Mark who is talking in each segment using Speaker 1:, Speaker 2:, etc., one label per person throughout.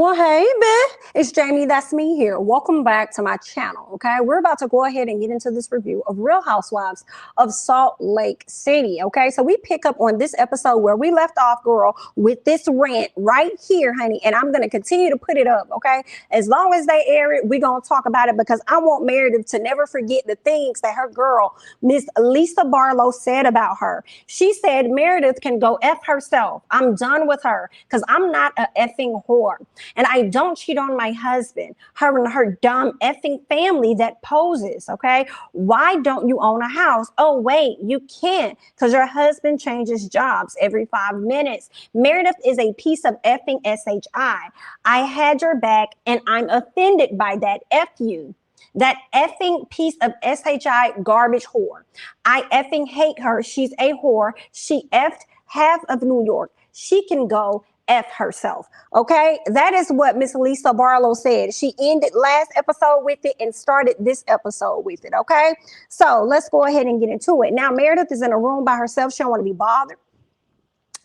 Speaker 1: Oh, hey, babe. It's Jamie. That's me here. Welcome back to my channel. Okay, we're about to go ahead and get into this review of Real Housewives of Salt Lake City. Okay, so we pick up on this episode where we left off, girl, with this rant right here, honey. And I'm going to continue to put it up. Okay, as long as they air it, we're going to talk about it because I want Meredith to never forget the things that her girl, Miss Lisa Barlow, said about her. She said Meredith can go F herself. I'm done with her because I'm not a effing whore. And I don't cheat on my husband, her and her dumb effing family that poses, okay? Why don't you own a house? Oh, wait, you can't because your husband changes jobs every 5 minutes. Meredith is a piece of effing SHI. I had your back and I'm offended by that. F you. That effing piece of SHI garbage whore. I effing hate her. She's a whore. She effed half of New York. She can go F herself. Okay, that is what Miss Lisa Barlow said. She ended last episode with it and started this episode with it. Okay, so let's go ahead and get into it. Now, Meredith is in a room by herself. She don't want to be bothered.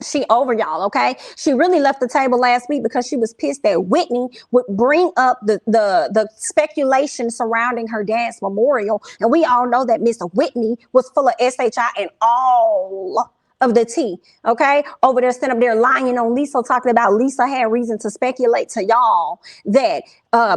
Speaker 1: She over y'all, okay? She really left the table last week because she was pissed that Whitney would bring up the speculation surrounding her dad's memorial. And we all know that Miss Whitney was full of SHI and all of the tea, okay? Over there, sitting up there lying on Lisa, talking about Lisa had reason to speculate to y'all that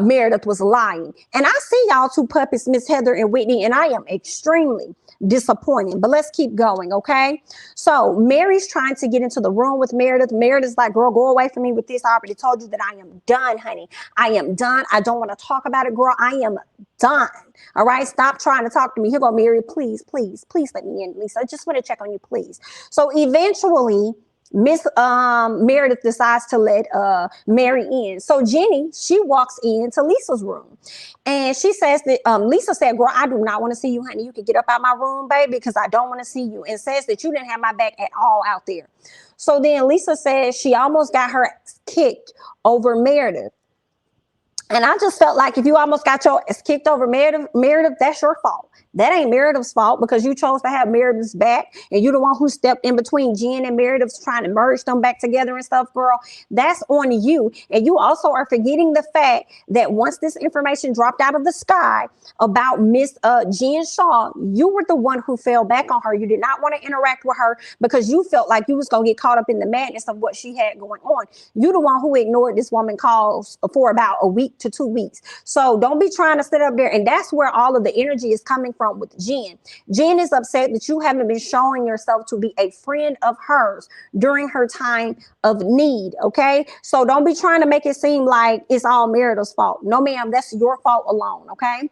Speaker 1: Meredith was lying. And I see y'all two puppets, Miss Heather and Whitney, and I am extremely disappointed. But let's keep going, okay? So Mary's trying to get into the room with Meredith. Meredith's like, girl, go away from me with this. I already told you that I am done, honey. I am done. I don't want to talk about it, girl. I am done. All right, stop trying to talk to me. Here go, Mary. Please, please, please let me in, Lisa. I just want to check on you, please. So eventually, Miss Meredith decides to let Mary in. So Jenny, she walks into Lisa's room. And she says that Lisa said, girl, I do not want to see you, honey. You can get up out my room, baby, because I don't want to see you. And says that you didn't have my back at all out there. So then Lisa says she almost got her kicked over Meredith. And I just felt like if you almost got your ass kicked over Meredith, that's your fault. That ain't Meredith's fault because you chose to have Meredith's back and you're the one who stepped in between Jen and Meredith's trying to merge them back together and stuff, girl. That's on you. And you also are forgetting the fact that once this information dropped out of the sky about Miss Jen Shaw, you were the one who fell back on her. You did not want to interact with her because you felt like you was going to get caught up in the madness of what she had going on. You the one who ignored this woman calls for about a week to 2 weeks. So don't be trying to sit up there. And that's where all of the energy is coming from with Jen. Jen is upset that you haven't been showing yourself to be a friend of hers during her time of need. Okay. So don't be trying to make it seem like it's all Meredith's fault. No, ma'am, that's your fault alone. Okay.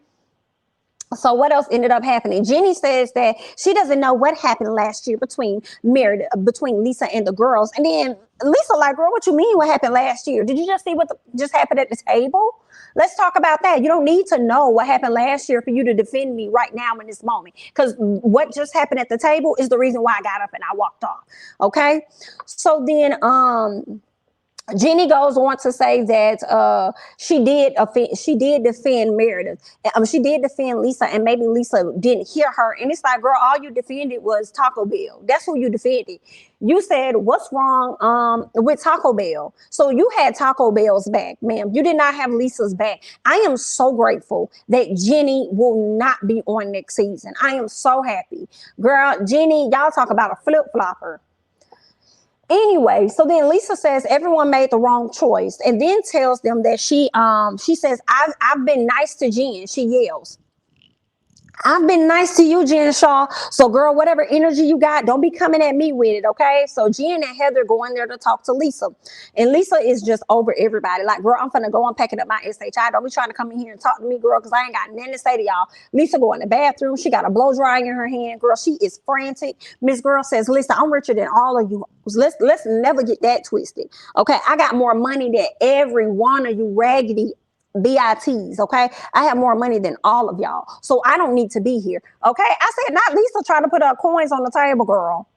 Speaker 1: So what else ended up happening? Jenny says that she doesn't know what happened last year between Lisa and the girls. And then Lisa like, girl, what you mean what happened last year? Did you just see what just happened at the table? Let's talk about that. You don't need to know what happened last year for you to defend me right now in this moment. Because what just happened at the table is the reason why I got up and I walked off. Okay. So then Jenny goes on to say that she did defend Meredith. She did defend Lisa, and maybe Lisa didn't hear her. And it's like, girl, all you defended was Taco Bell. That's who you defended. You said, what's wrong with Taco Bell? So you had Taco Bell's back, ma'am. You did not have Lisa's back. I am so grateful that Jenny will not be on next season. I am so happy. Girl, Jenny, y'all talk about a flip-flopper. Anyway, so then Lisa says everyone made the wrong choice and then tells them that she says, I've been nice to Jen. She yells, I've been nice to you, Jen Shaw. So girl, whatever energy you got, don't be coming at me with it, okay? So Jen and Heather go in there to talk to Lisa. And Lisa is just over everybody. Like, girl, I'm finna go on packing up my SHI. Don't be trying to come in here and talk to me, girl, because I ain't got nothing to say to y'all. Lisa go in the bathroom. She got a blow dryer in her hand. Girl, she is frantic. Miss Girl says, listen, I'm richer than all of you. Let's never get that twisted. Okay, I got more money than every one of you raggedy BITs, okay? I have more money than all of y'all, so I don't need to be here, okay? I said, not Lisa trying to put her coins on the table, girl.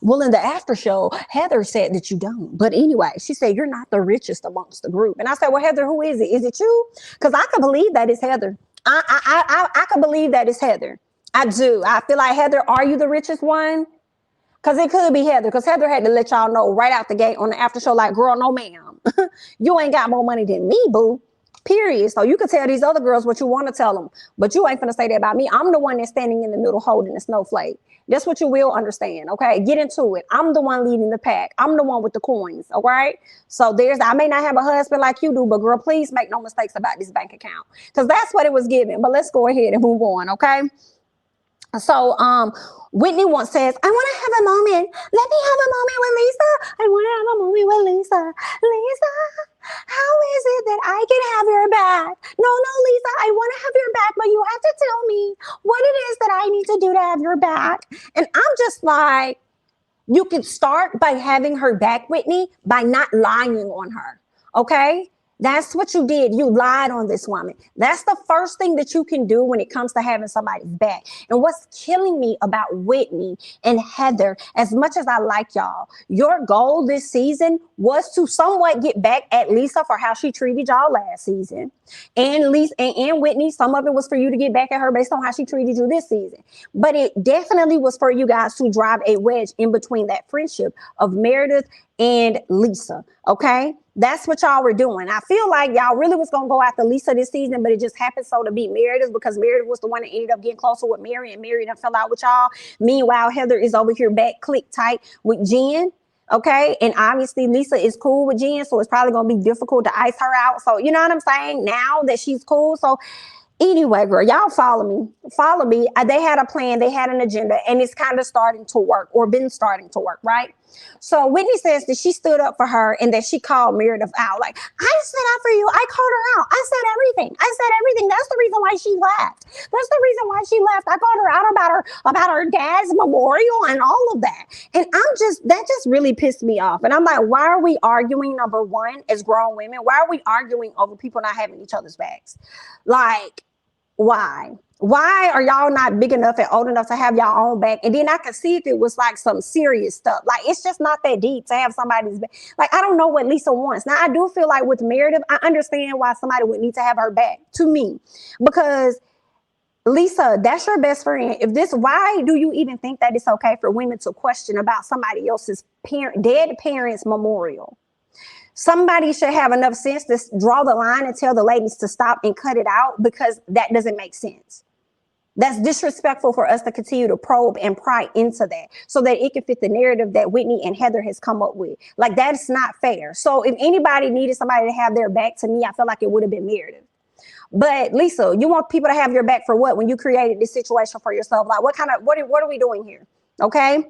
Speaker 1: Well, in the after show, Heather said that you don't. But anyway, she said, you're not the richest amongst the group. And I said, well, Heather, who is it? Is it you? Because I can believe that it's Heather. I can believe that it's Heather. I do. I feel like, Heather, are you the richest one? Because it could be Heather, because Heather had to let y'all know right out the gate on the after show, like, girl, no, ma'am. You ain't got more money than me, boo. Period. So you can tell these other girls what you want to tell them, but you ain't finna say that about me. I'm the one that's standing in the middle holding the snowflake. That's what you will understand. Okay, get into it. I'm the one leading the pack. I'm the one with the coins. All right. So I may not have a husband like you do, but girl, please make no mistakes about this bank account, because that's what it was given. But let's go ahead and move on. Okay. So Whitney once says, I want to have a moment. Let me have a moment with Lisa. I want to have a moment with Lisa. Lisa, how is it that I can have your back? No, Lisa, I want to have your back, but you have to tell me what it is that I need to do to have your back. And I'm just like, you can start by having her back, Whitney, by not lying on her. Okay? That's what you did. You lied on this woman. That's the first thing that you can do when it comes to having somebody's back. And what's killing me about Whitney and Heather, as much as I like y'all, your goal this season was to somewhat get back at Lisa for how she treated y'all last season. And Lisa and Whitney, some of it was for you to get back at her based on how she treated you this season. But it definitely was for you guys to drive a wedge in between that friendship of Meredith and Lisa. Okay? That's what y'all were doing. I feel like y'all really was going to go after Lisa this season, but it just happened so to be Meredith, because Meredith was the one that ended up getting closer with Mary, and Mary done fell out with y'all. Meanwhile, Heather is over here back click tight with Jen. Okay. And obviously Lisa is cool with Jen, so it's probably going to be difficult to ice her out. So you know what I'm saying? Now that she's cool. So anyway, girl, y'all follow me. They had a plan. They had an agenda, and it's kind of starting to work, or been starting to work, right? So Whitney says that she stood up for her and that she called Meredith out. Like, I stood up for you. I called her out. I said everything. That's the reason why she left. I called her out about her dad's memorial and all of that. And that just really pissed me off. And I'm like, why are we arguing, number one, as grown women? Why are we arguing over people not having each other's backs? Like, why? Why are y'all not big enough and old enough to have y'all own back? And then I could see if it was like some serious stuff. Like, it's just not that deep to have somebody's back. Like, I don't know what Lisa wants. Now, I do feel like with Meredith, I understand why somebody would need to have her back, to me. Because Lisa, that's your best friend. Why do you even think that it's okay for women to question about somebody else's dead parents' memorial? Somebody should have enough sense to draw the line and tell the ladies to stop and cut it out, because that doesn't make sense. That's disrespectful for us to continue to probe and pry into that so that it can fit the narrative that Whitney and Heather has come up with. Like, that's not fair. So if anybody needed somebody to have their back, to me, I feel like it would have been Meredith. But Lisa, you want people to have your back for what? When you created this situation for yourself? Like, what are we doing here? Okay.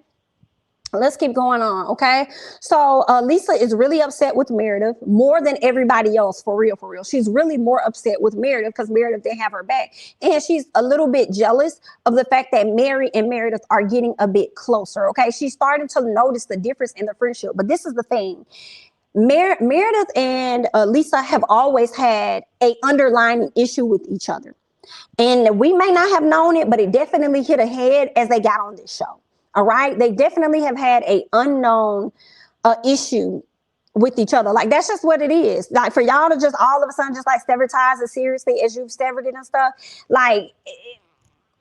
Speaker 1: Let's keep going on, okay? So Lisa is really upset with Meredith more than everybody else, for real. She's really more upset with Meredith because Meredith didn't have her back. And she's a little bit jealous of the fact that Mary and Meredith are getting a bit closer, okay? She's starting to notice the difference in the friendship. But this is the thing. Meredith and Lisa have always had an underlying issue with each other. And we may not have known it, but it definitely hit a head as they got on this show. All right. They definitely have had an unknown issue with each other. Like, that's just what it is. Like, for y'all to just all of a sudden just like sever ties as seriously as you've severed it and stuff. Like,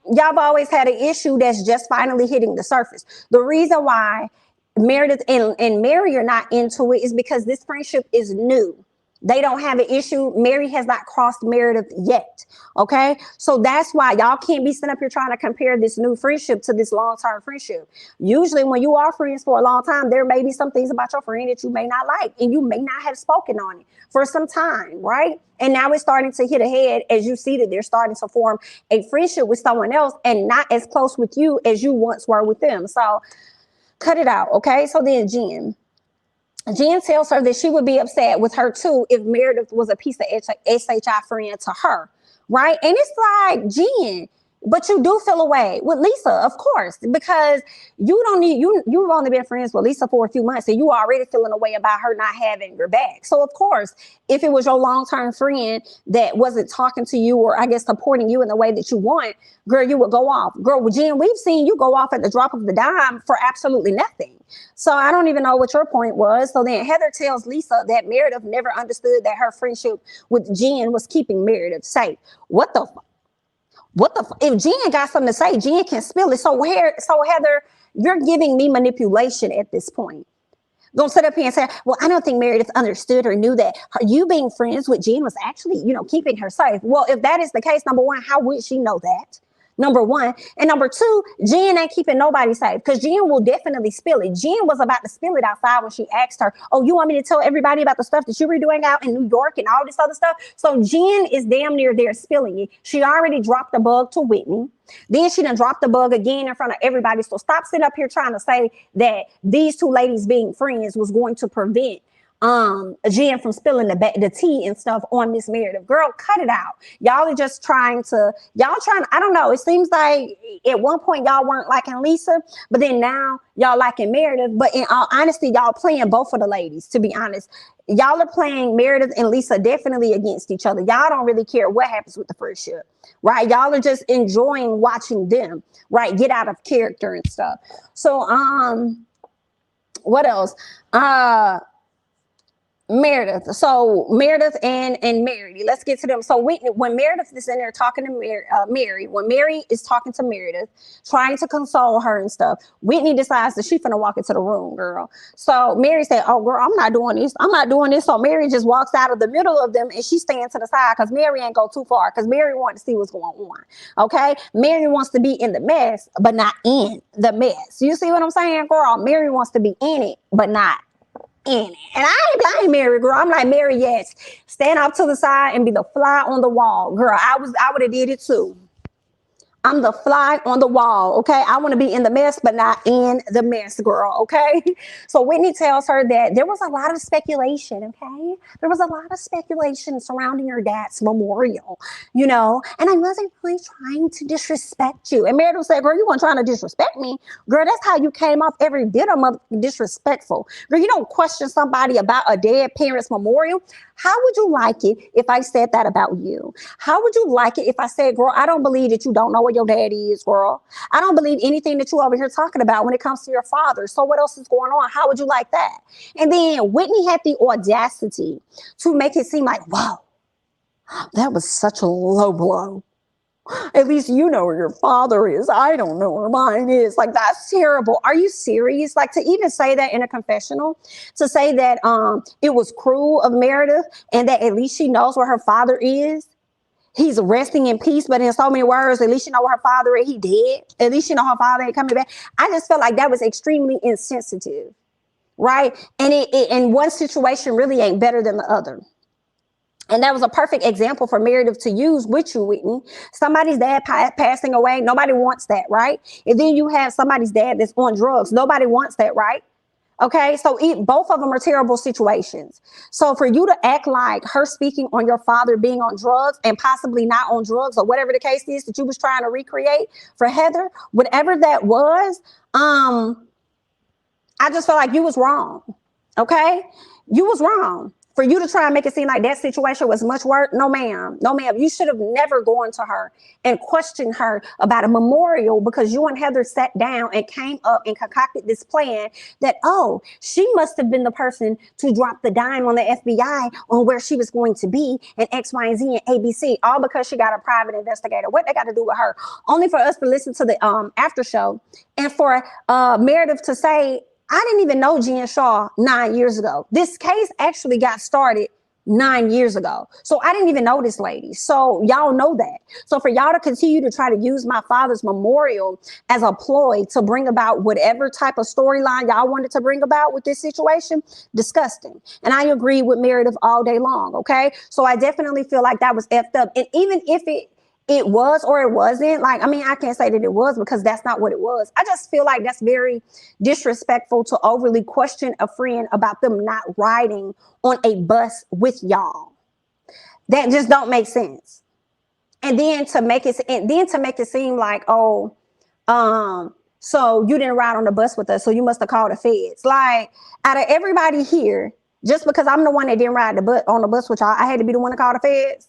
Speaker 1: y'all have always had an issue that's just finally hitting the surface. The reason why Meredith and Mary are not into it is because this friendship is new. They don't have an issue. Mary has not crossed Meredith yet. Okay. So that's why y'all can't be sitting up here trying to compare this new friendship to this long-term friendship. Usually when you are friends for a long time, there may be some things about your friend that you may not like, and you may not have spoken on it for some time. Right. And now it's starting to hit ahead as you see that they're starting to form a friendship with someone else and not as close with you as you once were with them. So cut it out. Okay. So then Jen tells her that she would be upset with her too if Meredith was a piece of SHI friend to her, right? And it's like, Jen, but you do feel away with Lisa, of course, because you've only been friends with Lisa for a few months and you already feeling a way about her not having your back. So of course, if it was your long-term friend that wasn't talking to you, or I guess supporting you in the way that you want, girl, you would go off. Girl, with Jen, we've seen you go off at the drop of the dime for absolutely nothing. So I don't even know what your point was. So then Heather tells Lisa that Meredith never understood that her friendship with Jen was keeping Meredith safe. What the if Jen got something to say, Jen can spill it. So Heather, you're giving me manipulation at this point. Gonna sit up here and say, well, I don't think Meredith understood or knew that you being friends with Jen was actually, keeping her safe. Well, if that is the case, number one, how would she know that? Number one. And number two, Jen ain't keeping nobody safe, because Jen will definitely spill it. Jen was about to spill it outside when she asked her, oh, you want me to tell everybody about the stuff that you were doing out in New York and all this other stuff? So Jen is damn near there spilling it. She already dropped the bug to Whitney. Then she done dropped the bug again in front of everybody. So stop sitting up here trying to say that these two ladies being friends was going to prevent Jen from spilling the tea and stuff on Miss Meredith. Girl, cut it out. Y'all are just trying, I don't know. It seems like at one point y'all weren't liking Lisa, but then now y'all liking Meredith. But in all honesty, y'all playing both of the ladies, to be honest. Y'all are playing Meredith and Lisa definitely against each other. Y'all don't really care what happens with the friendship, right? Y'all are just enjoying watching them, right, get out of character and stuff. So, what else? Meredith. So Meredith and Mary, let's get to them. So Whitney, when Meredith is in there talking to Mary, when Mary is talking to Meredith, trying to console her and stuff, Whitney decides that she's gonna walk into the room, girl. So Mary said, oh girl, I'm not doing this. I'm not doing this. So Mary just walks out of the middle of them and she stands to the side because Mary ain't go too far, because Mary wants to see what's going on. Okay. Mary wants to be in the mess, but not in the mess. You see what I'm saying, girl? Mary wants to be in it, but not in it. And I ain't Mary, girl. I'm like, Mary, yes. Stand off to the side and be the fly on the wall. Girl, I would have did it too. I'm the fly on the wall, okay? I want to be in the mess, but not in the mess, girl, okay? So Whitney tells her that there was a lot of speculation, okay? There was a lot of speculation surrounding your dad's memorial, and I wasn't really trying to disrespect you. And Meredith said, girl, you weren't trying to disrespect me. Girl, that's how you came off every bit of disrespectful. Girl, you don't question somebody about a dead parent's memorial. How would you like it if I said that about you? How would you like it if I said, girl, I don't believe that you don't know what your daddy is, girl. I don't believe anything that you over here talking about when it comes to your father. So what else is going on? How would you like that? And then Whitney had the audacity to make it seem like, wow, that was such a low blow. At least you know where your father is. I don't know where mine is. Like, that's terrible. Are you serious? Like, to even say that in a confessional, to say that it was cruel of Meredith and that at least she knows where her father is. He's resting in peace, but in so many words, at least you know where her father is. He dead. At least you know her father ain't coming back. I just felt like that was extremely insensitive, right? And and one situation really ain't better than the other. And that was a perfect example for Meredith to use with you, Whitney. Somebody's dad passing away. Nobody wants that, right? And then you have somebody's dad that's on drugs. Nobody wants that, right? Okay, so both of them are terrible situations. So for you to act like her speaking on your father being on drugs and possibly not on drugs, or whatever the case is that you was trying to recreate for Heather, whatever that was, I just felt like you was wrong. Okay, you was wrong. For you to try and make it seem like that situation was much worse, no ma'am, no ma'am. You should have never gone to her and questioned her about a memorial, because you and Heather sat down and came up and concocted this plan that, oh, she must have been the person to drop the dime on the FBI on where she was going to be and X, Y, and Z and ABC, all because she got a private investigator. What they got to do with her? Only for us to listen to the after show and for Meredith to say, I didn't even know Jen Shaw 9 years ago. This case actually got started 9 years ago. So I didn't even know this lady. So y'all know that. So for y'all to continue to try to use my father's memorial as a ploy to bring about whatever type of storyline y'all wanted to bring about with this situation, disgusting. And I agree with Meredith all day long. Okay. So I definitely feel like that was effed up. And even if it was or it wasn't, like, I mean, I can't say that it was because that's not what it was. I just feel like that's very disrespectful to overly question a friend about them not riding on a bus with y'all. That just don't make sense. And then to make it seem like, oh, so you didn't ride on the bus with us, so you must have called the feds. Like, out of everybody here, just because I'm the one that didn't ride on the bus with y'all, I had to be the one to call the feds.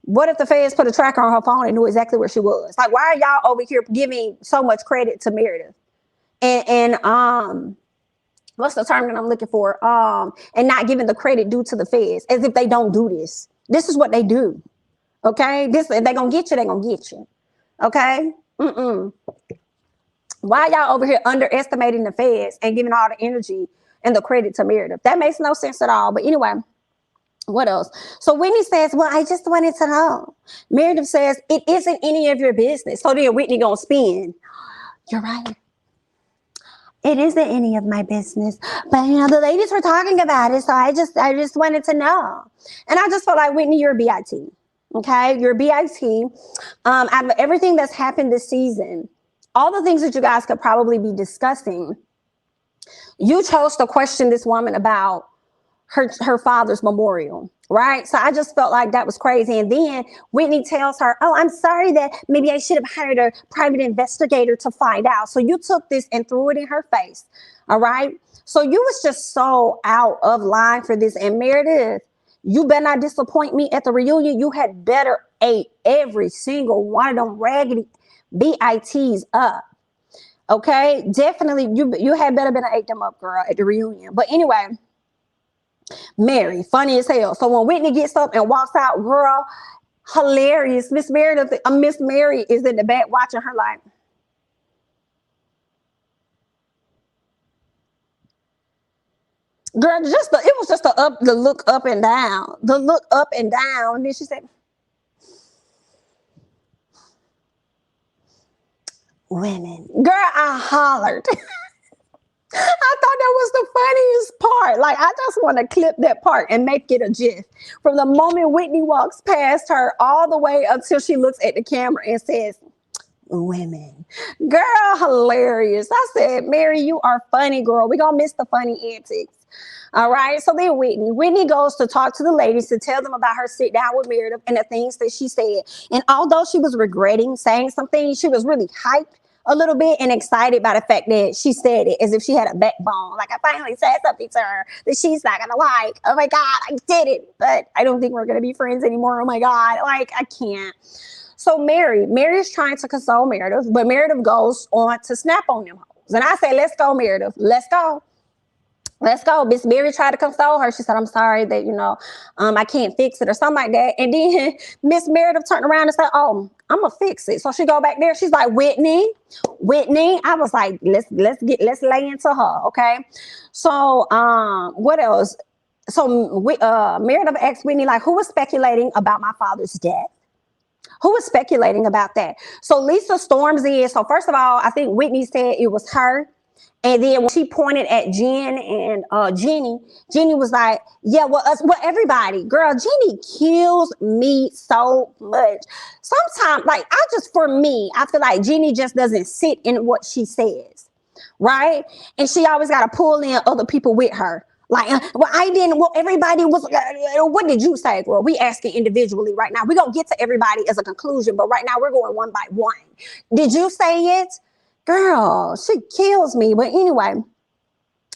Speaker 1: What if the feds put a tracker on her phone and knew exactly where she was? Like, why are y'all over here giving so much credit to Meredith? And what's the term that I'm looking for? And not giving the credit due to the feds, as if they don't do this. This is what they do. Okay? If they gonna get you, they gonna get you. Okay? Why y'all over here underestimating the feds and giving all the energy and the credit to Meredith. That makes no sense at all. But anyway, what else? So Whitney says, well, I just wanted to know. Meredith says, it isn't any of your business. So then Whitney gonna spin. You're right. It isn't any of my business. But the ladies were talking about it, so I just wanted to know. And I just felt like, Whitney, you're a BIT. Okay, you're a BIT. Out of everything that's happened this season, all the things that you guys could probably be discussing, you chose to question this woman about her father's memorial, right? So I just felt like that was crazy. And then Whitney tells her, oh, I'm sorry that maybe I should have hired a private investigator to find out. So you took this and threw it in her face, all right? So you was just so out of line for this. And Meredith, you better not disappoint me at the reunion. You had better ate every single one of them raggedy BITs up. Okay, definitely you had better ate them up, girl, at the reunion. But anyway, Mary, funny as hell. So when Whitney gets up and walks out, girl, hilarious. Miss Meredith, Miss Mary is in the back watching her like, girl, it was just the look up and down, And then she said, women. Girl, I hollered. I thought that was the funniest part. Like, I just want to clip that part and make it a gif. From the moment Whitney walks past her all the way until she looks at the camera and says, women. Girl, hilarious. I said, Mary, you are funny, girl. We're going to miss the funny antics. All right. So then Whitney goes to talk to the ladies to tell them about her sit down with Meredith and the things that she said. And although she was regretting saying some things, she was really hyped a little bit and excited by the fact that she said it as if she had a backbone. Like, I finally said something to her that she's not going to like. Oh my God, I did it. But I don't think we're going to be friends anymore. Oh my God. Like, I can't. So Mary's trying to console Meredith, but Meredith goes on to snap on them hoes. And I say, let's go, Meredith. Let's go. Let's go. Miss Mary tried to console her. She said, I'm sorry that, I can't fix it or something like that. And then Miss Meredith turned around and said, oh, I'm going to fix it. So she go back there. She's like, Whitney. I was like, let's lay into her. Okay. So what else? So Meredith asked Whitney, like, who was speculating about my father's death? Who was speculating about that? So Lisa storms in. So first of all, I think Whitney said it was her. And then when she pointed at Jen and Jenny was like, yeah, well, everybody, girl, Jenny kills me so much. Sometimes, like, I feel like Jenny just doesn't sit in what she says, right? And she always got to pull in other people with her. Like, everybody was, what did you say, girl? We asking individually right now. We're going to get to everybody as a conclusion, but right now we're going one by one. Did you say it? Girl, she kills me. But anyway,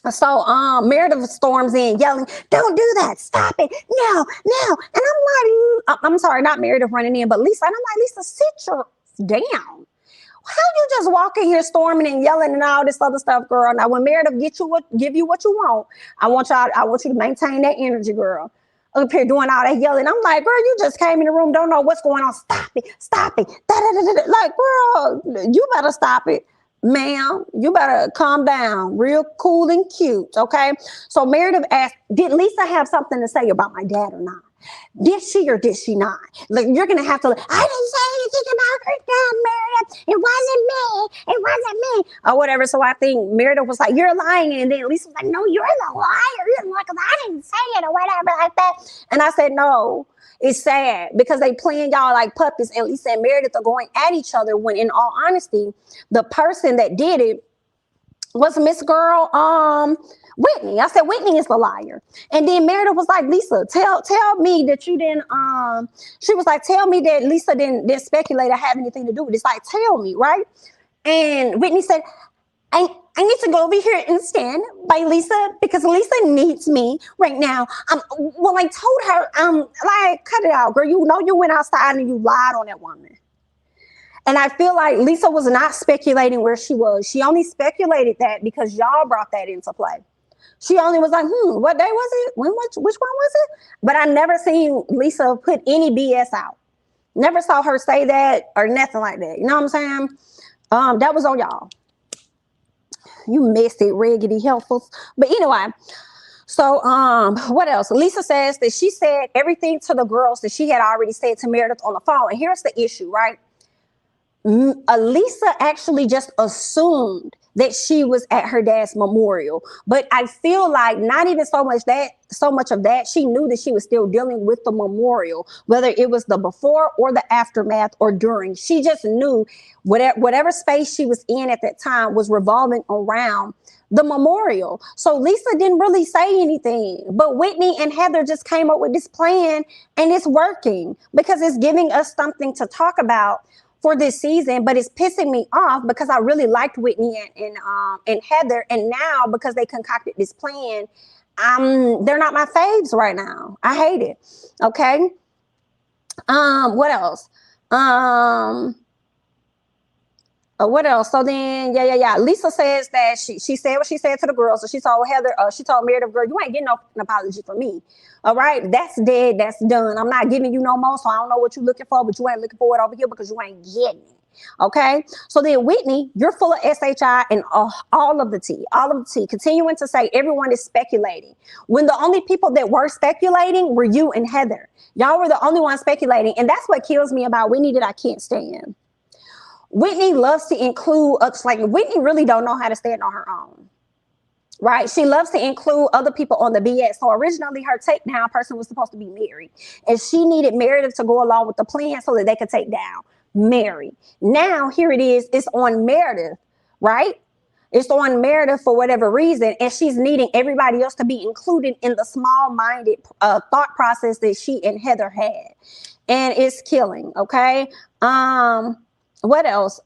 Speaker 1: so Meredith storms in yelling, don't do that. Stop it. No. And I'm like, I'm sorry, not Meredith running in, but Lisa. And I'm like, Lisa, sit your down. How you just walk in here storming and yelling and all this other stuff, girl? Now, when Meredith give you what you want, I want you to maintain that energy, girl. Up here doing all that yelling. I'm like, girl, you just came in the room, don't know what's going on. Stop it. Da-da-da-da-da. Like, girl, you better stop it. Ma'am, you better calm down. Real cool and cute, okay? So Meredith asked, did Lisa have something to say about my dad or not? Did she or did she not? Like, you're going to have to, I didn't say anything about her dad, Meredith. It wasn't me. Or whatever. So I think Meredith was like, you're lying. And then Lisa was like, no, you're the liar. You're like, I didn't say it or whatever like that. And I said, no. It's sad because they playing y'all like puppies, and Lisa and Meredith are going at each other when, in all honesty, the person that did it was Miss Girl, Whitney. I said, Whitney is the liar. And then Meredith was like, Lisa, tell me that you didn't, she was like, tell me that Lisa didn't speculate or have anything to do with this. Like, tell me, right? And Whitney said, I need to go over here and stand by Lisa because Lisa needs me right now. Well, I told her, like, cut it out, girl. You know you went outside and you lied on that woman. And I feel like Lisa was not speculating where she was. She only speculated that because y'all brought that into play. She only was like, what day was it? Which one was it? But I never seen Lisa put any BS out. Never saw her say that or nothing like that. You know what I'm saying? That was on y'all. You messy, raggedy heifers. But anyway, so what else? Lisa says that she said everything to the girls that she had already said to Meredith on the phone. And here's the issue, right? Lisa actually just assumed that she was at her dad's memorial, but I feel like not even so much of that. She knew that she was still dealing with the memorial, whether it was the before or the aftermath or during. She just knew whatever space she was in at that time was revolving around the memorial. So Lisa didn't really say anything, but Whitney and Heather just came up with this plan, and it's working because it's giving us something to talk about for this season. But it's pissing me off because I really liked Whitney and Heather, and now because they concocted this plan, they're not my faves right now. I hate it. Okay. What else? What else? So then, yeah. Lisa says that she said what she said to the girls. So she told Heather, she told Meredith, girl, you ain't getting no apology from me. All right, that's dead. That's done. I'm not giving you no more. So I don't know what you're looking for, but you ain't looking for it over here because you ain't getting it. Okay. So then Whitney, you're full of SHI and all of the tea, continuing to say everyone is speculating when the only people that were speculating were you and Heather. Y'all were the only ones speculating. And that's what kills me about Whitney that I can't stand. Whitney loves to include us. Like, Whitney really don't know how to stand on her own, right? She loves to include other people on the BS. So originally her takedown person was supposed to be Mary, and she needed Meredith to go along with the plan so that they could take down Mary. Now here it is, it's on Meredith, right? It's on Meredith for whatever reason, and she's needing everybody else to be included in the small-minded thought process that she and Heather had, and it's killing. Okay. What else?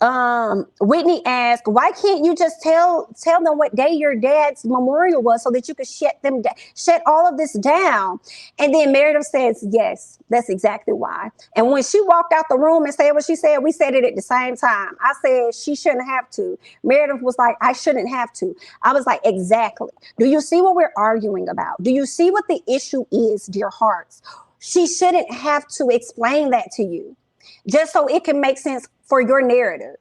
Speaker 1: Whitney asked, why can't you just tell them what day your dad's memorial was so that you could shut all of this down? And then Meredith says, yes, that's exactly why. And when she walked out the room and said what she said, we said it at the same time. I said she shouldn't have to. Meredith was like, I shouldn't have to. I was like, exactly. Do you see what we're arguing about? Do you see what the issue is, dear hearts? She shouldn't have to explain that to you, just so it can make sense for your narrative.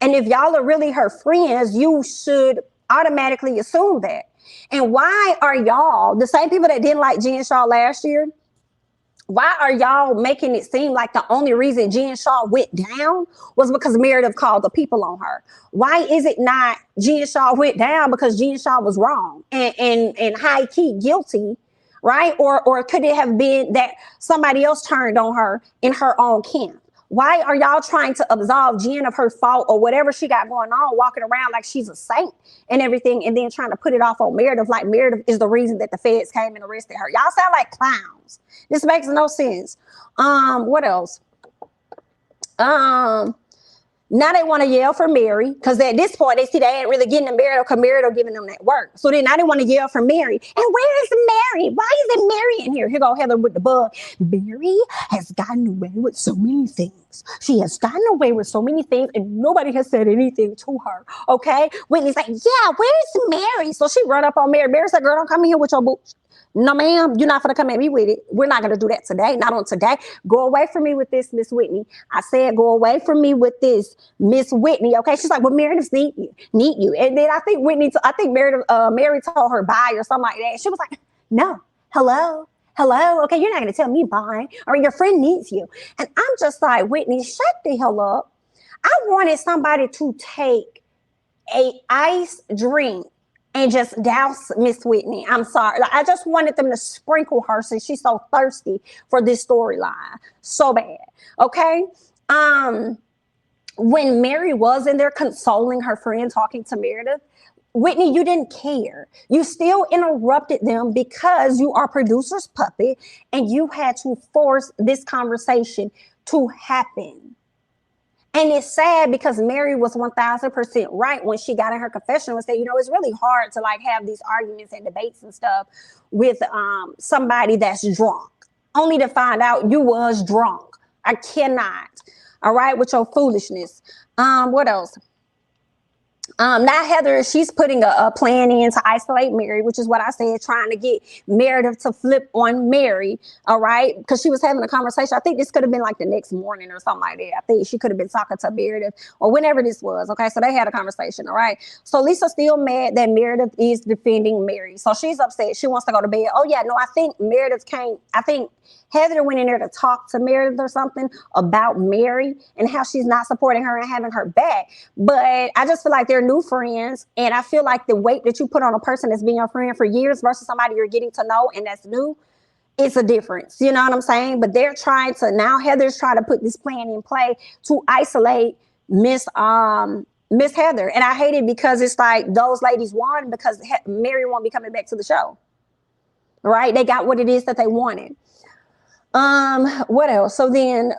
Speaker 1: And if y'all are really her friends, you should automatically assume that. And why are y'all, the same people that didn't like Jen Shaw last year, why are y'all making it seem like the only reason Jen Shaw went down was because Meredith called the people on her? Why is it not Jen Shaw went down because Jen Shaw was wrong and high-key guilty, right? Or could it have been that somebody else turned on her in her own camp? Why are y'all trying to absolve Jen of her fault or whatever she got going on, walking around like she's a saint and everything, and then trying to put it off on Meredith like Meredith is the reason that the feds came and arrested her? Y'all sound like clowns. This makes no sense. What else? Now they want to yell for Mary because at this point they see they ain't really getting to Meredith because Meredith giving them that work. So then now they want to yell for Mary. And where is Mary? Why isn't Mary in here? Here go Heather with the bug. Mary has gotten away with so many things. She has gotten away with so many things and nobody has said anything to her. Okay? Whitney's like, yeah, where's Mary? So she run up on Mary. Mary said, girl, don't come in here with your boots. No, ma'am, you're not going to come at me with it. We're not going to do that today. Not on today. Go away from me with this, Miss Whitney. I said, go away from me with this, Miss Whitney. Okay. She's like, well, Meredith need you. And then I think Mary told her bye or something like that. She was like, no, hello. Okay. You're not going to tell me bye, or your friend needs you. And I'm just like, Whitney, shut the hell up. I wanted somebody to take a ice drink and just douse Miss Whitney. I'm sorry. I just wanted them to sprinkle her since she's so thirsty for this storyline. So bad. Okay. When Mary was in there consoling her friend, talking to Meredith, Whitney, you didn't care. You still interrupted them because you are producer's puppet and you had to force this conversation to happen. And it's sad because Mary was 1000% right when she got in her confessional and said, it's really hard to like have these arguments and debates and stuff with somebody that's drunk, only to find out you was drunk. I cannot. All right. With your foolishness. What else? Now Heather, she's putting a plan in to isolate Mary, which is what I said, trying to get Meredith to flip on Mary. All right, because she was having a conversation. I think this could have been like the next morning or something like that. I think she could have been talking to Meredith or whenever this was. Okay, so they had a conversation. All right, so Lisa's still mad that Meredith is defending Mary, so she's upset. She wants to go to bed. Oh yeah, no, I think Meredith came. I think Heather went in there to talk to Meredith or something about Mary and how she's not supporting her and having her back. But I just feel like they're new friends. And I feel like the weight that you put on a person that's been your friend for years versus somebody you're getting to know and that's new, it's a difference. You know what I'm saying? But they're trying to, now Heather's trying to put this plan in play to isolate Miss Heather. And I hate it because it's like those ladies won because Mary won't be coming back to the show. Right? They got what it is that they wanted. What else? So then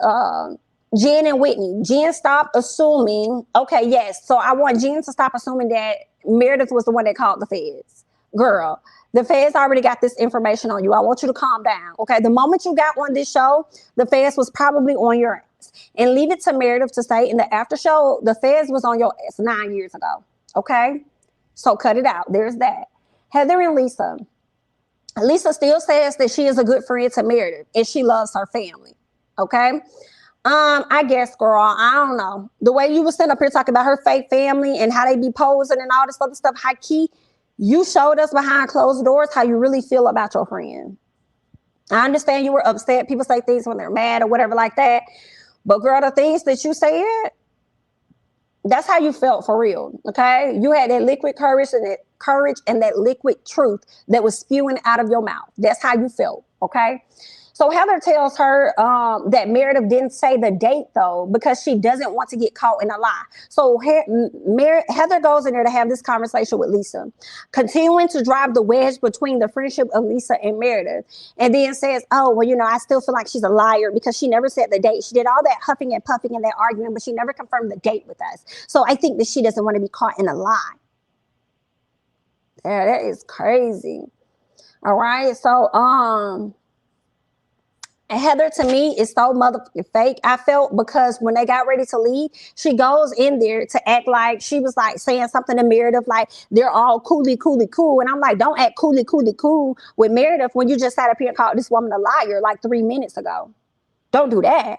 Speaker 1: Jen and Whitney. Jen stopped assuming, okay, yes. So I want Jen to stop assuming that Meredith was the one that called the feds. Girl, the feds already got this information on you. I want you to calm down. Okay. The moment you got on this show, the feds was probably on your ass. And leave it to Meredith to say in the after show, the feds was on your ass 9 years ago. Okay. So cut it out. There's that. Heather and Lisa. Lisa still says that she is a good friend to Meredith and she loves her family. Okay. I guess, girl, I don't know. The way you were sitting up here talking about her fake family and how they be posing and all this other stuff, high key, you showed us behind closed doors how you really feel about your friend. I understand you were upset. People say things when they're mad or whatever like that. But girl, the things that you said, that's how you felt for real. Okay. You had that liquid courage and that liquid truth that was spewing out of your mouth. That's how you felt. Okay. So Heather tells her that Meredith didn't say the date, though, because she doesn't want to get caught in a lie. So Heather goes in there to have this conversation with Lisa, continuing to drive the wedge between the friendship of Lisa and Meredith, and then says, oh, well, you know, I still feel like she's a liar because she never said the date. She did all that huffing and puffing in that argument, but she never confirmed the date with us. So I think that she doesn't want to be caught in a lie. Yeah, that is crazy. All right. So, Heather, to me, is so motherfucking fake. I felt because when they got ready to leave, she goes in there to act like she was like saying something to Meredith, like they're all cool. And I'm like, don't act cool with Meredith when you just sat up here and called this woman a liar like 3 minutes ago. Don't do that.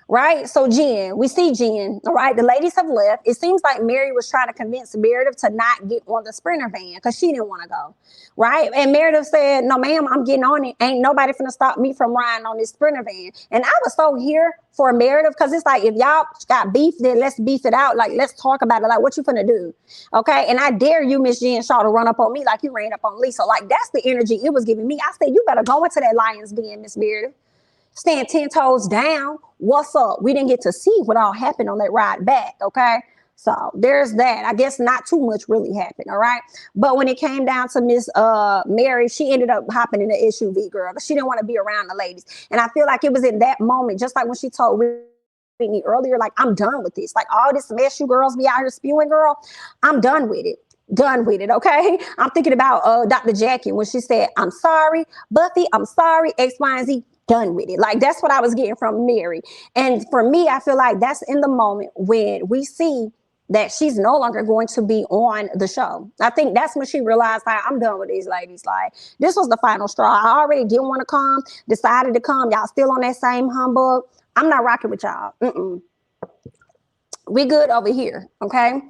Speaker 1: Right. So Jen, we see Jen. All right. The ladies have left. It seems like Mary was trying to convince Meredith to not get on the Sprinter van because she didn't want to go. Right. And Meredith said, no, ma'am, I'm getting on it. Ain't nobody finna stop me from riding on this Sprinter van. And I was so here for Meredith because it's like, if y'all got beef, then let's beef it out. Like, let's talk about it. Like, what you finna do? Okay. And I dare you, Miss Jen Shaw, to run up on me like you ran up on Lisa. Like, that's the energy it was giving me. I said, you better go into that lion's den, Miss Meredith. Stand 10 toes down. What's up? We didn't get to see what all happened on that ride back. Okay. So there's that. I guess not too much really happened. All right. But when it came down to Miss Mary, she ended up hopping in the SUV, girl, because she didn't want to be around the ladies. And I feel like it was in that moment, just like when she told Whitney earlier, like, I'm done with this. Like, all this mess you girls be out here spewing, girl, I'm done with it. Done with it. Okay. I'm thinking about Dr. Jackie when she said, I'm sorry, Buffy, I'm sorry, X, Y, and Z. Done with it. Like, that's what I was getting from Mary. And for me, I feel like that's in the moment when we see that she's no longer going to be on the show. I think that's when she realized, like, I'm done with these ladies. Like, this was the final straw. I already didn't want to come, decided to come. Y'all still on that same humbug. I'm not rocking with y'all. We good over here. Okay.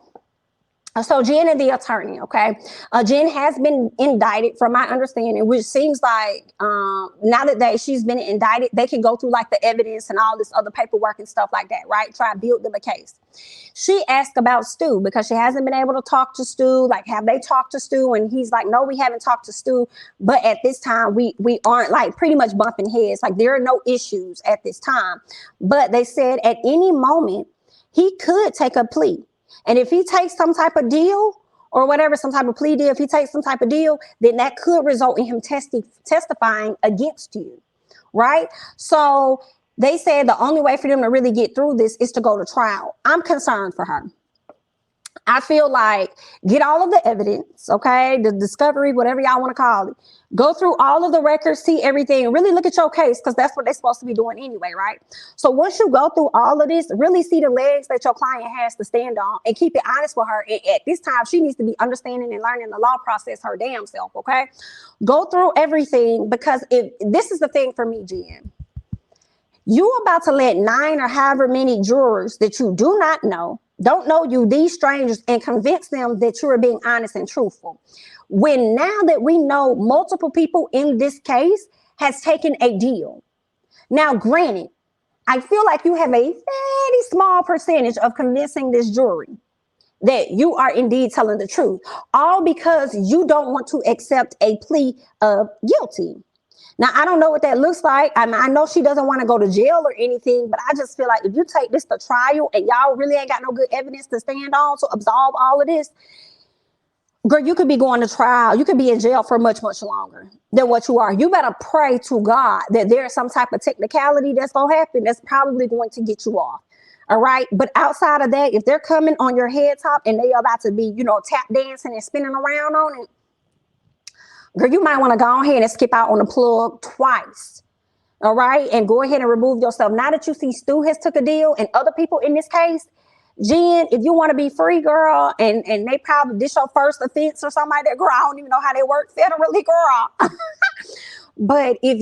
Speaker 1: So Jen and the attorney, okay? Jen has been indicted from my understanding, which seems like now that she's been indicted, they can go through like the evidence and all this other paperwork and stuff like that, right? Try to build them a case. She asked about Stu because she hasn't been able to talk to Stu. Like, have they talked to Stu? And he's like, no, we haven't talked to Stu. But at this time, we aren't like pretty much bumping heads. Like, there are no issues at this time. But they said at any moment, he could take a plea. And if he takes some type of deal or whatever, some type of plea deal, if he takes some type of deal, then that could result in him testifying against you, right? So they said the only way for them to really get through this is to go to trial. I'm concerned for her. I feel like get all of the evidence, okay, the discovery, whatever y'all want to call it. Go through all of the records, see everything, really look at your case, because that's what they're supposed to be doing anyway, right? So once you go through all of this, really see the legs that your client has to stand on and keep it honest with her. And at this time, she needs to be understanding and learning the law process her damn self, okay? Go through everything, because if this is the thing for me, Jen, you about to let 9 or however many jurors that you do not know, don't know you, these strangers, and convince them that you are being honest and truthful. When now that we know multiple people in this case has taken a deal. Now, granted, I feel like you have a very small percentage of convincing this jury that you are indeed telling the truth, all because you don't want to accept a plea of guilty. Now, I don't know what that looks like. I know she doesn't want to go to jail or anything, but I just feel like if you take this to trial and y'all really ain't got no good evidence to stand on to absolve all of this, girl, you could be going to trial. You could be in jail for much, much longer than what you are. You better pray to God that there's some type of technicality that's going to happen that's probably going to get you off. All right. But outside of that, if they're coming on your head top and they are about to be, tap dancing and spinning around on it, girl, you might want to go ahead and skip out on the plug twice. All right. And go ahead and remove yourself. Now that you see Stu has took a deal and other people in this case, Jen, if you want to be free, girl, and they probably this your first offense or something like that, girl, I don't even know how they work federally, girl. But if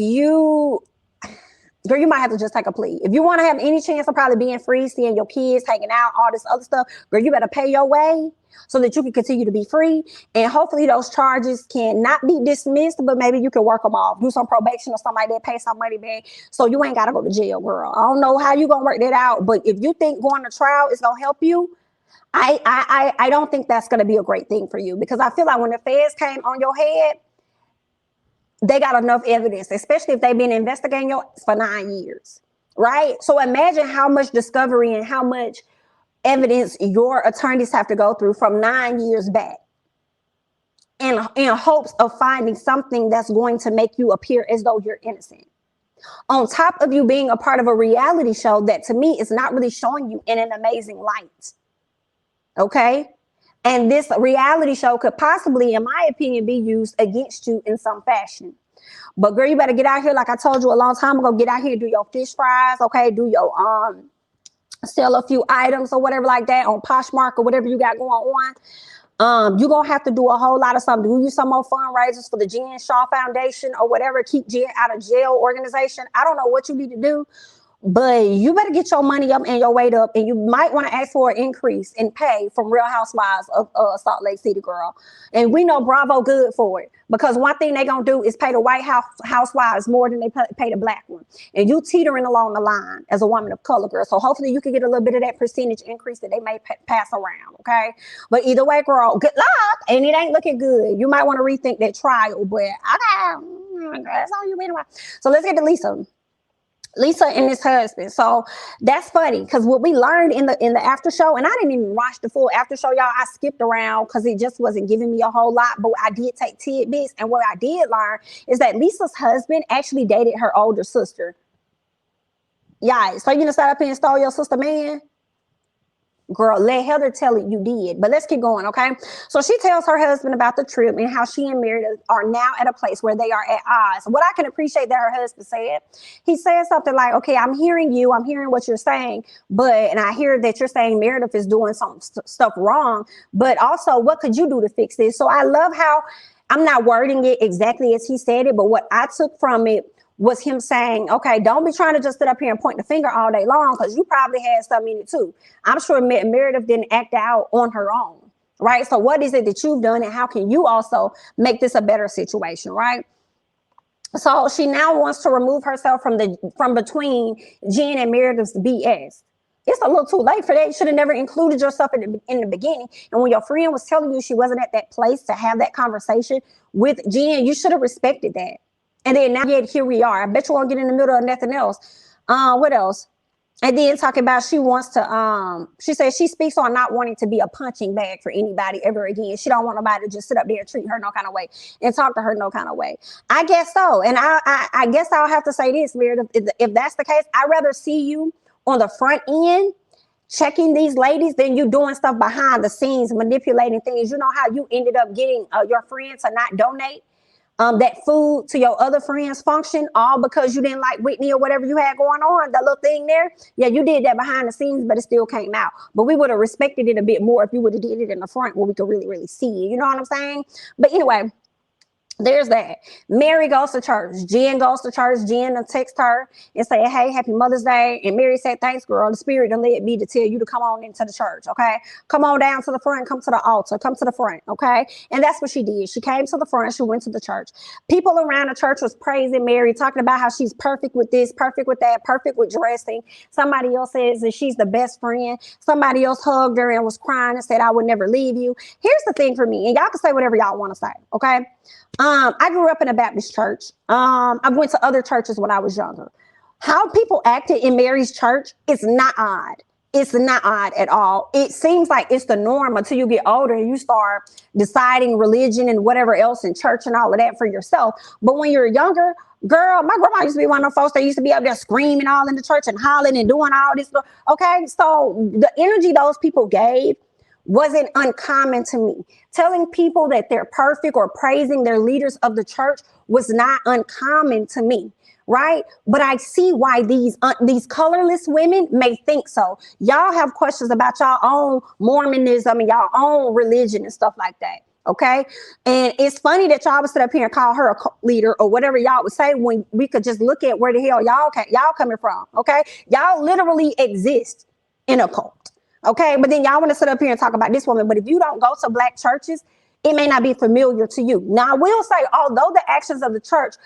Speaker 1: girl, you might have to just take a plea. If you want to have any chance of probably being free, seeing your kids, hanging out, all this other stuff, girl, you better pay your way so that you can continue to be free. And hopefully those charges can not be dismissed, but maybe you can work them off, do some probation or something like that, pay some money back. So you ain't got to go to jail, girl. I don't know how you going to work that out, but if you think going to trial is going to help you, I don't think that's going to be a great thing for you, because I feel like when the feds came on your head, they got enough evidence, especially if they've been investigating you for 9 years, right? So imagine how much discovery and how much evidence your attorneys have to go through from 9 years back in hopes of finding something that's going to make you appear as though you're innocent. On top of you being a part of a reality show that to me is not really showing you in an amazing light. Okay? And this reality show could possibly, in my opinion, be used against you in some fashion. But girl, you better get out here, like I told you a long time ago, get out here and do your fish fries, okay? Do your sell a few items or whatever like that on Poshmark or whatever you got going on. You're going to have to do a whole lot of something. Do you some more fundraisers for the Jen Shaw Foundation or whatever, keep Jen out of jail organization. I don't know what you need to do, but you better get your money up and your weight up, and you might want to ask for an increase in pay from Real Housewives of Salt Lake City, girl. And we know Bravo good for it, because one thing they gonna do is pay the white housewives more than they pay the black one. And you teetering along the line as a woman of color, girl. So hopefully you can get a little bit of that percentage increase that they may pass around, okay? But either way, girl, good luck. And it ain't looking good. You might want to rethink that trial, but that's all you mean about. So let's get to Lisa and his husband. So that's funny, because what we learned in the after show, and I didn't even watch the full after show, y'all. I skipped around because it just wasn't giving me a whole lot, but I did take tidbits. And what I did learn is that Lisa's husband actually dated her older sister. Yeah, so you gonna start up here and stole your sister, man? Girl, let Heather tell it you did. But let's keep going, okay? So she tells her husband about the trip and how she and Meredith are now at a place where they are at odds. What I can appreciate that her husband said, he said something like, okay, I'm hearing you. I'm hearing what you're saying. And I hear that you're saying Meredith is doing some stuff wrong. But also, what could you do to fix this? So I love how I'm not wording it exactly as he said it, but what I took from it was him saying, okay, don't be trying to just sit up here and point the finger all day long, because you probably had something in it too. I'm sure Meredith didn't act out on her own, right? So what is it that you've done, and how can you also make this a better situation, right? So she now wants to remove herself from between Jen and Meredith's BS. It's a little too late for that. You should have never included yourself in the beginning. And when your friend was telling you she wasn't at that place to have that conversation with Jen, you should have respected that. And then now yet here we are. I bet you won't get in the middle of nothing else. What else? And then talking about she wants to, she says she speaks on not wanting to be a punching bag for anybody ever again. She don't want nobody to just sit up there and treat her no kind of way and talk to her no kind of way. I guess so. And I guess I'll have to say this, Meredith, if that's the case, I'd rather see you on the front end checking these ladies, then you doing stuff behind the scenes, manipulating things. You know how you ended up getting your friends to not donate that food to your other friend's function, all because you didn't like Whitney or whatever you had going on, that little thing there. Yeah, you did that behind the scenes, but it still came out. But we would have respected it a bit more if you would have did it in the front where we could really, really see it. You know what I'm saying? But anyway, there's that. Mary goes to church. Jen goes to church. Jen will text her and say, hey, happy Mother's Day. And Mary said, thanks, girl. The Spirit done led me to tell you to come on into the church, okay? Come on down to the front. Come to the altar. Come to the front, okay? And that's what she did. She came to the front. She went to the church. People around the church was praising Mary, talking about how she's perfect with this, perfect with that, perfect with dressing. Somebody else says that she's the best friend. Somebody else hugged her and was crying and said, I would never leave you. Here's the thing for me, and y'all can say whatever y'all want to say, okay? I grew up in a Baptist church. I went to other churches when I was younger. How people acted in Mary's church is not odd. It's not odd at all. It seems like it's the norm until you get older and you start deciding religion and whatever else in church and all of that for yourself. But when you're younger, girl, my grandma used to be one of those folks that used to be up there screaming all in the church and hollering and doing all this stuff. Okay, so the energy those people gave wasn't uncommon to me. Telling people that they're perfect or praising their leaders of the church was not uncommon to me, right? But I see why these colorless women may think so. Y'all have questions about y'all own Mormonism and y'all own religion and stuff like that. Okay. And it's funny that y'all would sit up here and call her a cult leader or whatever y'all would say when we could just look at where the hell y'all coming from. Okay. Y'all literally exist in a cult. Okay, but then y'all want to sit up here and talk about this woman. But if you don't go to Black churches, it may not be familiar to you. Now, I will say, although the actions of the church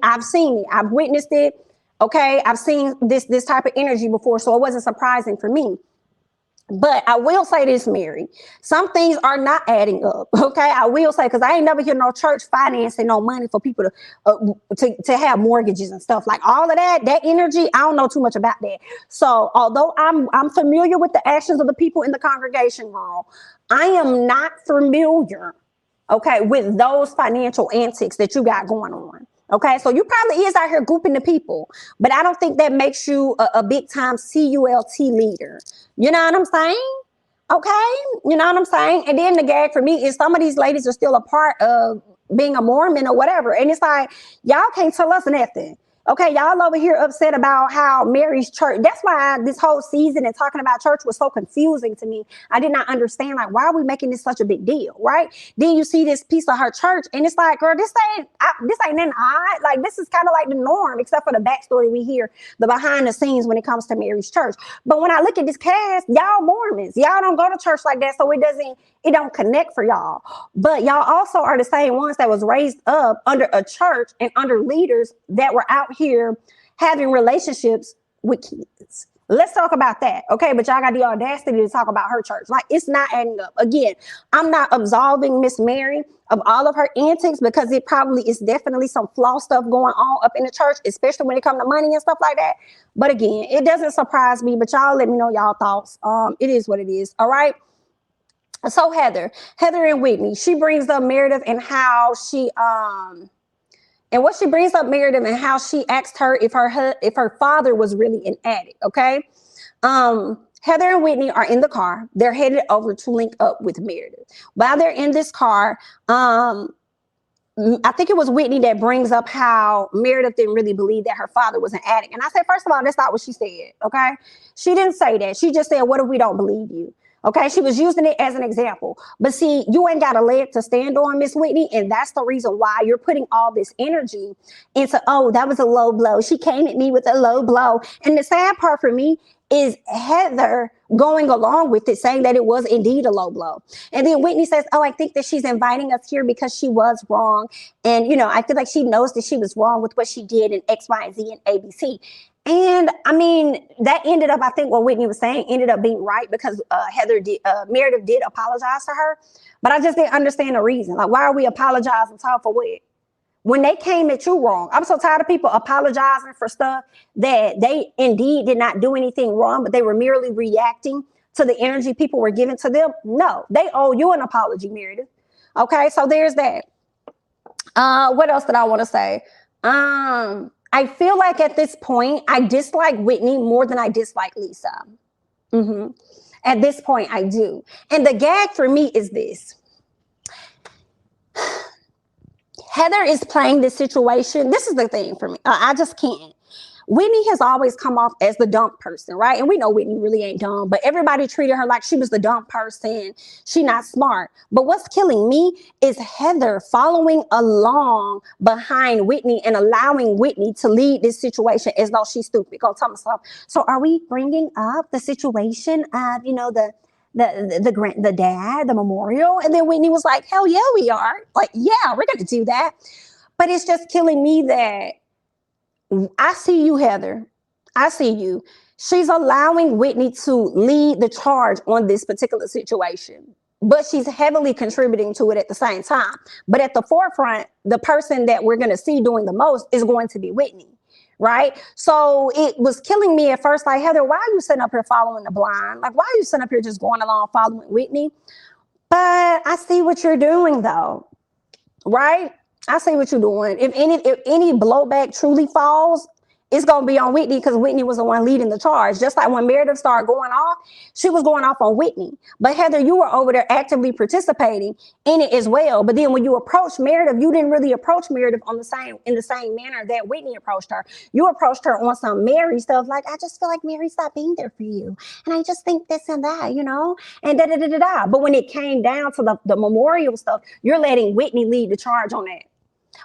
Speaker 1: I've seen it, I've witnessed it. Okay, I've seen this type of energy before, so it wasn't surprising for me. But I will say this, Mary, some things are not adding up. Okay, I will say, because I ain't never hear no church financing no money for people to have mortgages and stuff like all of that energy. I don't know too much about that. So although I'm familiar with the actions of the people in the congregation, girl, I am not familiar, okay, with those financial antics that you got going on. Okay, so you probably is out here gooping the people, but I don't think that makes you a big time CULT leader. You know what I'm saying? Okay, you know what I'm saying? And then the gag for me is some of these ladies are still a part of being a Mormon or whatever. And it's like, y'all can't tell us nothing. Okay, y'all over here upset about how Mary's church. That's why this whole season and talking about church was so confusing to me. I did not understand, like, why are we making this such a big deal, right? Then you see this piece of her church, and it's like, girl, this ain't nothing odd. Like, this is kind of like the norm, except for the backstory we hear, the behind the scenes when it comes to Mary's church. But when I look at this cast, y'all Mormons, y'all don't go to church like that, so it don't connect for y'all. But y'all also are the same ones that was raised up under a church and under leaders that were out here having relationships with kids. Let's talk about that. Okay, but y'all got the audacity to talk about her church. Like, it's not adding up. Again, I'm not absolving Miss Mary of all of her antics, because it probably is definitely some flaw stuff going on up in the church, especially when it comes to money and stuff like that. But again, it doesn't surprise me, but y'all let me know y'all thoughts. It is what it is. All right. So Heather and Whitney, she brings up Meredith and how she asked her if her father was really an addict. Okay. Heather and Whitney are in the car. They're headed over to link up with Meredith. While they're in this car, I think it was Whitney that brings up how Meredith didn't really believe that her father was an addict. And I said, first of all, that's not what she said. Okay. She didn't say that. She just said, what if we don't believe you? Okay, she was using it as an example. But see, you ain't got a leg to stand on, Miss Whitney, and that's the reason why you're putting all this energy into, oh, that was a low blow. She came at me with a low blow. And the sad part for me is Heather going along with it, saying that it was indeed a low blow. And then Whitney says, oh, I think that she's inviting us here because she was wrong. And, I feel like she knows that she was wrong with what she did in X, Y, and Z and ABC. And I mean, that ended up, I think what Whitney was saying ended up being right, because Meredith did apologize to her. But I just didn't understand the reason. Like, why are we apologizing to her for what? When they came at you wrong. I'm so tired of people apologizing for stuff that they indeed did not do anything wrong, but they were merely reacting to the energy people were giving to them. No, they owe you an apology, Meredith. Okay, so there's that. What else did I want to say? I feel like at this point, I dislike Whitney more than I dislike Lisa. At this point, I do. And the gag for me is this. Heather is playing this situation. This is the thing for me. I just can't. Whitney has always come off as the dumb person, right? And we know Whitney really ain't dumb, but everybody treated her like she was the dumb person. She not smart. But what's killing me is Heather following along behind Whitney and allowing Whitney to lead this situation as though she's stupid. Go tell myself. So are we bringing up the situation of, the dad, the memorial? And then Whitney was like, hell yeah, we are. Like, yeah, we're going to do that. But it's just killing me that I see you, Heather. I see you. She's allowing Whitney to lead the charge on this particular situation, but she's heavily contributing to it at the same time. But at the forefront, the person that we're going to see doing the most is going to be Whitney, right? So it was killing me at first, like, Heather, why are you sitting up here following the blind? Like, why are you sitting up here just going along following Whitney? But I see what you're doing, though, right? I see what you're doing. If any blowback truly falls, it's going to be on Whitney, because Whitney was the one leading the charge. Just like when Meredith started going off, she was going off on Whitney. But Heather, you were over there actively participating in it as well. But then when you approached Meredith, you didn't really approach Meredith in the same manner that Whitney approached her. You approached her on some Mary stuff, like, I just feel like Mary stopped being there for you. And I just think this and that, and da-da-da-da-da. But when it came down to the memorial stuff, you're letting Whitney lead the charge on that.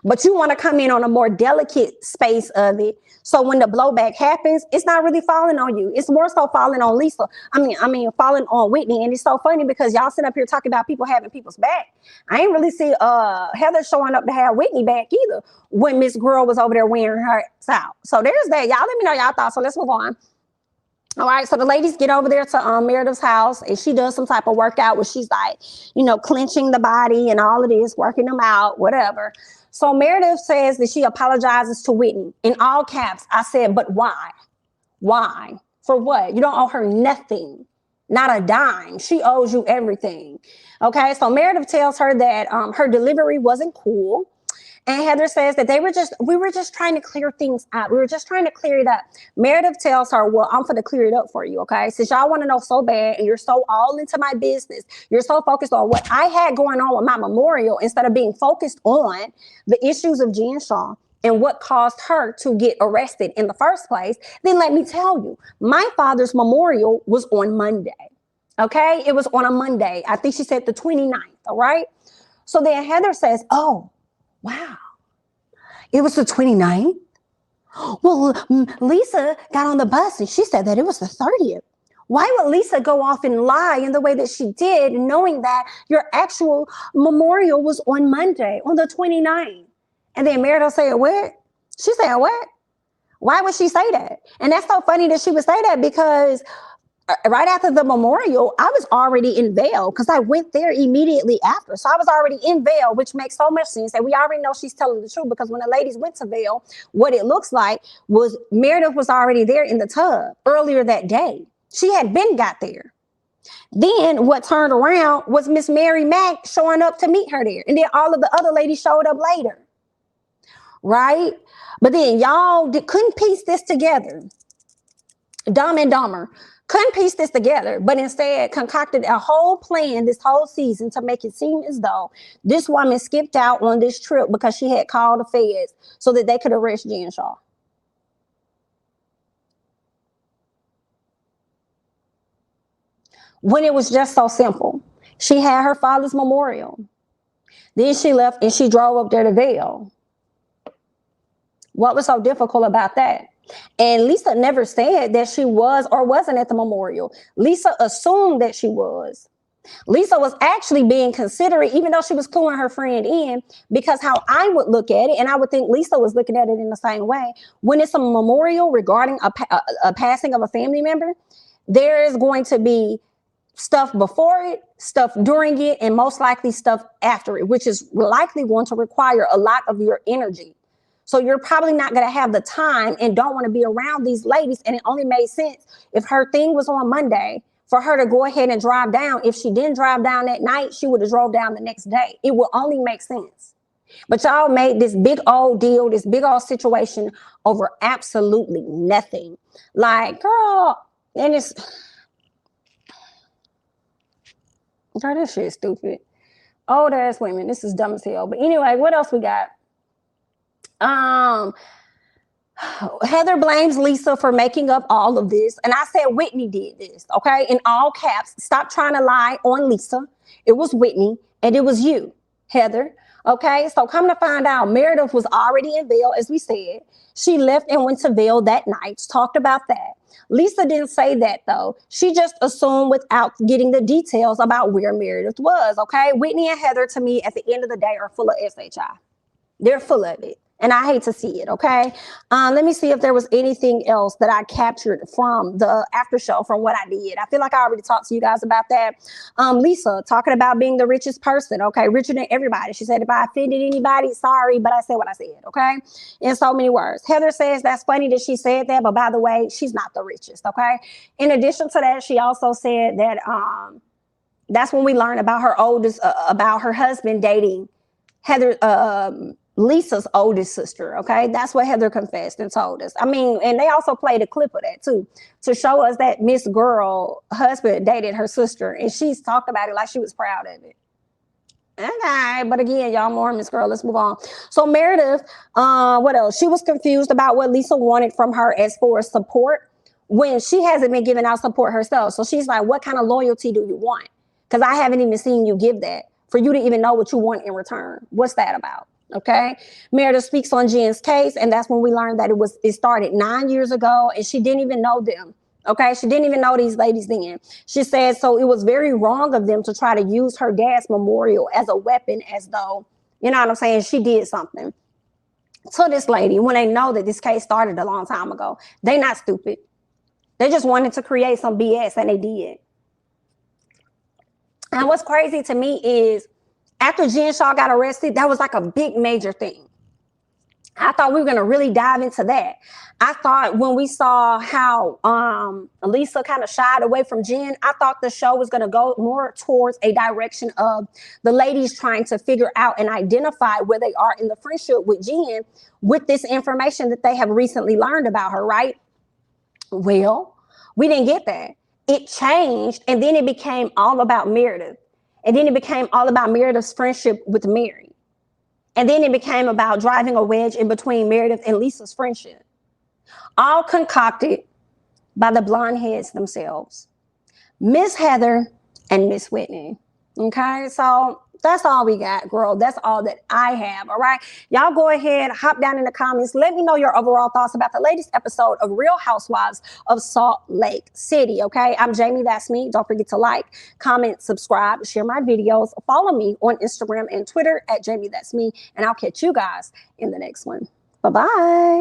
Speaker 1: But you want to come in on a more delicate space of it. So when the blowback happens, it's not really falling on you. It's more so falling on Lisa. I mean, falling on Whitney. And it's so funny because y'all sit up here talking about people having people's back. I ain't really see Heather showing up to have Whitney back either when Miss Girl was over there wearing her out. So there's that. Y'all let me know y'all thoughts. So let's move on. All right, so the ladies get over there to Meredith's house, and she does some type of workout where she's like, clenching the body and all of this, working them out, whatever. So Meredith says that she apologizes to Whitney. In all caps, I said, but why? Why? For what? You don't owe her nothing, not a dime. She owes you everything. Okay, so Meredith tells her that her delivery wasn't cool. And Heather says that we were just trying to clear things up. We were just trying to clear it up. Meredith tells her, well, I'm going to clear it up for you, okay? Since y'all want to know so bad and you're so all into my business, you're so focused on what I had going on with my memorial instead of being focused on the issues of Jen Shaw and what caused her to get arrested in the first place, then let me tell you, my father's memorial was on Monday, okay? It was on a Monday. I think she said the 29th, all right? So then Heather says, oh, wow, it was the 29th? Well, Lisa got on the bus and she said that it was the 30th. Why would Lisa go off and lie in the way that she did, knowing that your actual memorial was on Monday, on the 29th? And then Meredith said, what? She said, what? Why would she say that? And that's so funny that she would say that, because right after the memorial, I was already in Vail because I went there immediately after. So I was already in Vail, which makes so much sense. And we already know she's telling the truth, because when the ladies went to Vail, what it looks like was Meredith was already there in the tub earlier that day. She had got there. Then what turned around was Miss Mary Mack showing up to meet her there. And then all of the other ladies showed up later. Right? But then y'all couldn't piece this together. Dumb and Dumber couldn't piece this together, but instead concocted a whole plan this whole season to make it seem as though this woman skipped out on this trip because she had called the feds so that they could arrest Jen Shaw. When it was just so simple. She had her father's memorial. Then she left and she drove up there to Vail. What was so difficult about that? And Lisa never said that she was or wasn't at the memorial. Lisa assumed that she was. Lisa was actually being considerate, even though she was cluing her friend in, because how I would look at it, and I would think Lisa was looking at it in the same way, when it's a memorial regarding a passing of a family member, there is going to be stuff before it, stuff during it, and most likely stuff after it, which is likely going to require a lot of your energy. So you're probably not going to have the time and don't want to be around these ladies. And it only made sense if her thing was on Monday for her to go ahead and drive down. If she didn't drive down that night, she would have drove down the next day. It will only make sense. But y'all made this big old deal, this big old situation over absolutely nothing. Like, girl, and Girl, this shit is stupid. Old ass women. This is dumb as hell. But anyway, what else we got? Heather blames Lisa for making up all of this. And I said Whitney did this, okay? In all caps, stop trying to lie on Lisa. It was Whitney and it was you, Heather. Okay, so come to find out, Meredith was already in Vail, as we said. She left and went to Vail that night, talked about that. Lisa didn't say that though. She just assumed without getting the details about where Meredith was, okay? Whitney and Heather, to me, at the end of the day, are full of SHI. They're full of it. And I hate to see it, okay? Let me see if there was anything else that I captured from the after show from what I did. I feel like I already talked to you guys about that. Lisa talking about being the richest person, okay? Richer than everybody. She said, if I offended anybody, sorry, but I said what I said, okay? In so many words. Heather says that's funny that she said that, but by the way, she's not the richest, okay? In addition to that, she also said that that's when we learned about her about her husband dating Heather, Lisa's oldest sister, okay? That's what Heather confessed and told us. I mean, and they also played a clip of that too, to show us that Miss Girl husband dated her sister, and she's talked about it like she was proud of it. Okay, but again, y'all more Miss Girl. Let's move on. So Meredith, what else? She was confused about what Lisa wanted from her as far as support when she hasn't been giving out support herself. So she's like, what kind of loyalty do you want? Because I haven't even seen you give that for you to even know what you want in return. What's that about? Okay. Meredith speaks on Jen's case, and that's when we learned that it started 9 years ago, and she didn't even know them. Okay. She didn't even know these ladies then. She said, so it was very wrong of them to try to use her dad's memorial as a weapon, as though, you know what I'm saying, she did something to this lady when they know that this case started a long time ago. They not stupid. They just wanted to create some BS, and they did. And what's crazy to me is, after Jen Shaw got arrested, that was like a big major thing. I thought we were going to really dive into that. I thought when we saw how Lisa kind of shied away from Jen, I thought the show was going to go more towards a direction of the ladies trying to figure out and identify where they are in the friendship with Jen with this information that they have recently learned about her, right? Well, we didn't get that. It changed, and then it became all about Meredith. And then it became all about Meredith's friendship with Mary. And then it became about driving a wedge in between Meredith and Lisa's friendship. All concocted by the blonde heads themselves. Miss Heather and Miss Whitney. Okay, so that's all we got, girl. That's all that I have, all right? Y'all go ahead, hop down in the comments. Let me know your overall thoughts about the latest episode of Real Housewives of Salt Lake City, okay? I'm Jamie, that's me. Don't forget to like, comment, subscribe, share my videos. Follow me on Instagram and Twitter at Jamie, that's me. And I'll catch you guys in the next one. Bye-bye.